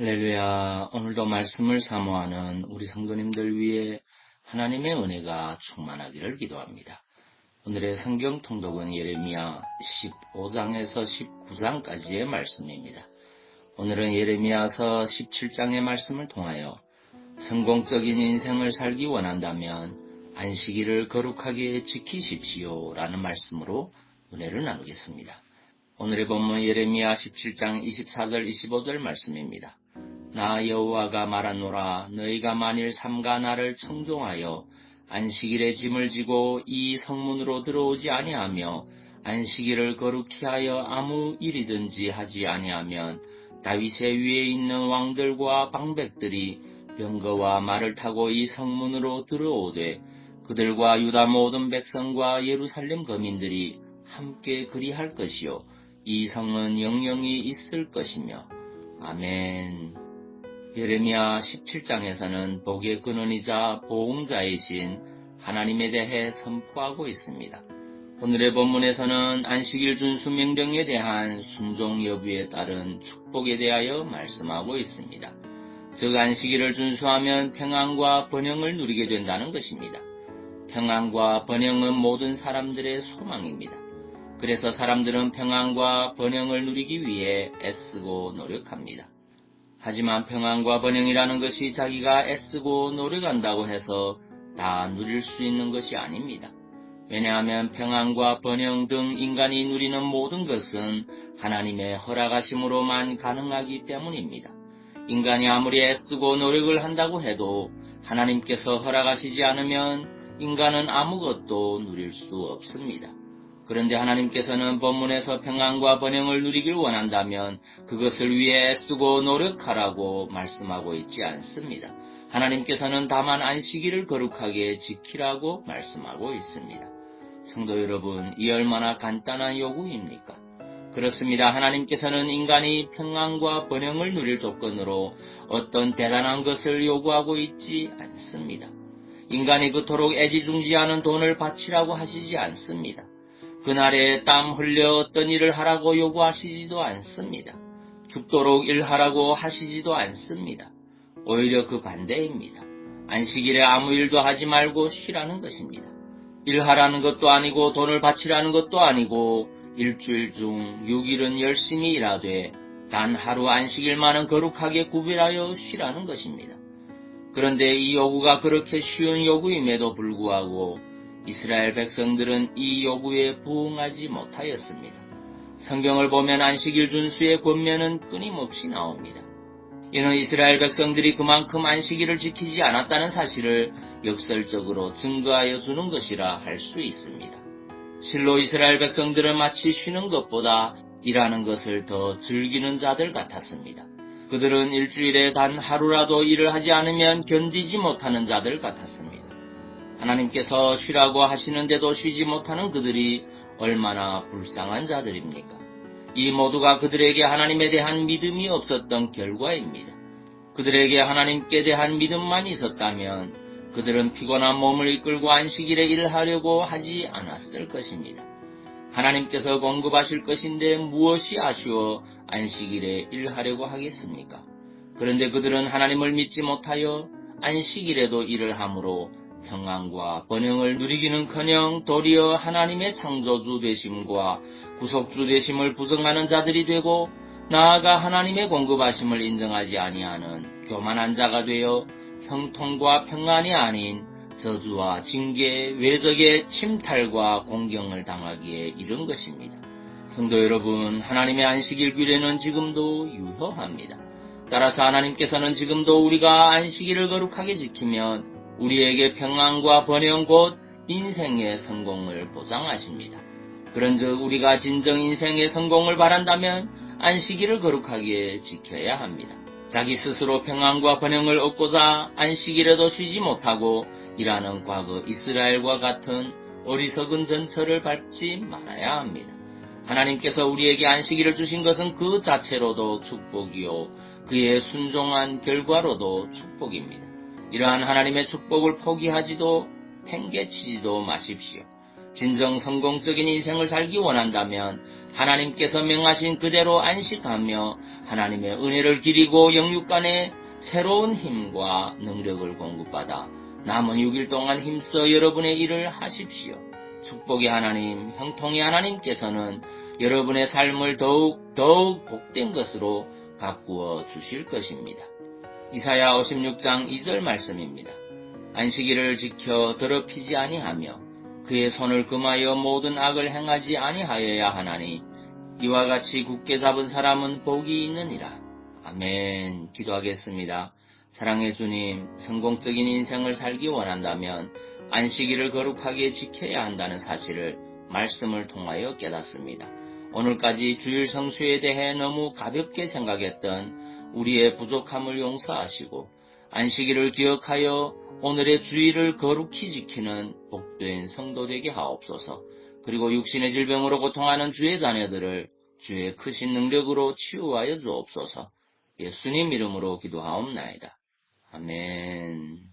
할렐루야. 오늘도 말씀을 사모하는 우리 성도님들 위해 하나님의 은혜가 충만하기를 기도합니다. 오늘의 성경 통독은 예레미야 15장에서 19장까지의 말씀입니다. 오늘은 예레미야서 17장의 말씀을 통하여 성공적인 인생을 살기 원한다면 안식일을 거룩하게 지키십시오 라는 말씀으로 은혜를 나누겠습니다. 오늘의 본문 예레미야 17장 24절 25절 말씀입니다. 나 여호와가 말하노라. 너희가 만일 삼가 나를 청종하여 안식일에 짐을 지고 이 성문으로 들어오지 아니하며 안식일을 거룩히 하여 아무 일이든지 하지 아니하면 다윗의 위에 있는 왕들과 방백들이 병거와 말을 타고 이 성문으로 들어오되 그들과 유다 모든 백성과 예루살렘 거민들이 함께 그리할 것이요 이 성은 영영이 있을 것이며. 아멘. 예레미야 17장에서는 복의 근원이자 보응자이신 하나님에 대해 선포하고 있습니다. 오늘의 본문에서는 안식일 준수 명령에 대한 순종 여부에 따른 축복에 대하여 말씀하고 있습니다. 즉 안식일을 준수하면 평안과 번영을 누리게 된다는 것입니다. 평안과 번영은 모든 사람들의 소망입니다. 그래서 사람들은 평안과 번영을 누리기 위해 애쓰고 노력합니다. 하지만 평안과 번영이라는 것이 자기가 애쓰고 노력한다고 해서 다 누릴 수 있는 것이 아닙니다. 왜냐하면 평안과 번영 등 인간이 누리는 모든 것은 하나님의 허락하심으로만 가능하기 때문입니다. 인간이 아무리 애쓰고 노력을 한다고 해도 하나님께서 허락하시지 않으면 인간은 아무것도 누릴 수 없습니다. 그런데 하나님께서는 본문에서 평안과 번영을 누리길 원한다면 그것을 위해 애쓰고 노력하라고 말씀하고 있지 않습니다. 하나님께서는 다만 안식일을 거룩하게 지키라고 말씀하고 있습니다. 성도 여러분, 이 얼마나 간단한 요구입니까? 그렇습니다. 하나님께서는 인간이 평안과 번영을 누릴 조건으로 어떤 대단한 것을 요구하고 있지 않습니다. 인간이 그토록 애지중지하는 돈을 바치라고 하시지 않습니다. 그날에 땀 흘려 어떤 일을 하라고 요구하시지도 않습니다. 죽도록 일하라고 하시지도 않습니다. 오히려 그 반대입니다. 안식일에 아무 일도 하지 말고 쉬라는 것입니다. 일하라는 것도 아니고 돈을 바치라는 것도 아니고 일주일 중 6일은 열심히 일하되 단 하루 안식일만은 거룩하게 구별하여 쉬라는 것입니다. 그런데 이 요구가 그렇게 쉬운 요구임에도 불구하고 이스라엘 백성들은 이 요구에 부응하지 못하였습니다. 성경을 보면 안식일 준수의 권면은 끊임없이 나옵니다. 이는 이스라엘 백성들이 그만큼 안식일을 지키지 않았다는 사실을 역설적으로 증거하여 주는 것이라 할 수 있습니다. 실로 이스라엘 백성들은 마치 쉬는 것보다 일하는 것을 더 즐기는 자들 같았습니다. 그들은 일주일에 단 하루라도 일을 하지 않으면 견디지 못하는 자들 같았습니다. 하나님께서 쉬라고 하시는데도 쉬지 못하는 그들이 얼마나 불쌍한 자들입니까? 이 모두가 그들에게 하나님에 대한 믿음이 없었던 결과입니다. 그들에게 하나님께 대한 믿음만 있었다면 그들은 피곤한 몸을 이끌고 안식일에 일하려고 하지 않았을 것입니다. 하나님께서 공급하실 것인데 무엇이 아쉬워 안식일에 일하려고 하겠습니까? 그런데 그들은 하나님을 믿지 못하여 안식일에도 일을 함으로 평안과 번영을 누리기는커녕 도리어 하나님의 창조주 되심과 구속주 되심을 부정하는 자들이 되고 나아가 하나님의 공급하심을 인정하지 아니하는 교만한 자가 되어 형통과 평안이 아닌 저주와 징계, 외적의 침탈과 공경을 당하기에 이른 것입니다. 성도 여러분, 하나님의 안식일 규례는 지금도 유효합니다. 따라서 하나님께서는 지금도 우리가 안식일을 거룩하게 지키면 우리에게 평안과 번영 곧 인생의 성공을 보장하십니다. 그런즉 우리가 진정 인생의 성공을 바란다면 안식일을 거룩하게 지켜야 합니다. 자기 스스로 평안과 번영을 얻고자 안식일에도 쉬지 못하고 일하는 과거 이스라엘과 같은 어리석은 전철을 밟지 말아야 합니다. 하나님께서 우리에게 안식일을 주신 것은 그 자체로도 축복이요 그의 순종한 결과로도 축복입니다. 이러한 하나님의 축복을 포기하지도 팽개치지도 마십시오. 진정 성공적인 인생을 살기 원한다면 하나님께서 명하신 그대로 안식하며 하나님의 은혜를 기리고 영육간의 새로운 힘과 능력을 공급받아 남은 6일 동안 힘써 여러분의 일을 하십시오. 축복의 하나님, 형통의 하나님께서는 여러분의 삶을 더욱 복된 것으로 가꾸어 주실 것입니다. 이사야 56장 2절 말씀입니다. 안식일을 지켜 더럽히지 아니하며 그의 손을 금하여 모든 악을 행하지 아니하여야 하나니 이와 같이 굳게 잡은 사람은 복이 있느니라. 아멘. 기도하겠습니다. 사랑의 주님, 성공적인 인생을 살기 원한다면 안식일을 거룩하게 지켜야 한다는 사실을 말씀을 통하여 깨닫습니다. 오늘까지 주일 성수에 대해 너무 가볍게 생각했던 우리의 부족함을 용서하시고 안식일을 기억하여 오늘의 주일을 거룩히 지키는 복된 성도 되게 하옵소서. 그리고 육신의 질병으로 고통하는 주의 자녀들을 주의 크신 능력으로 치유하여 주옵소서. 예수님 이름으로 기도하옵나이다. 아멘.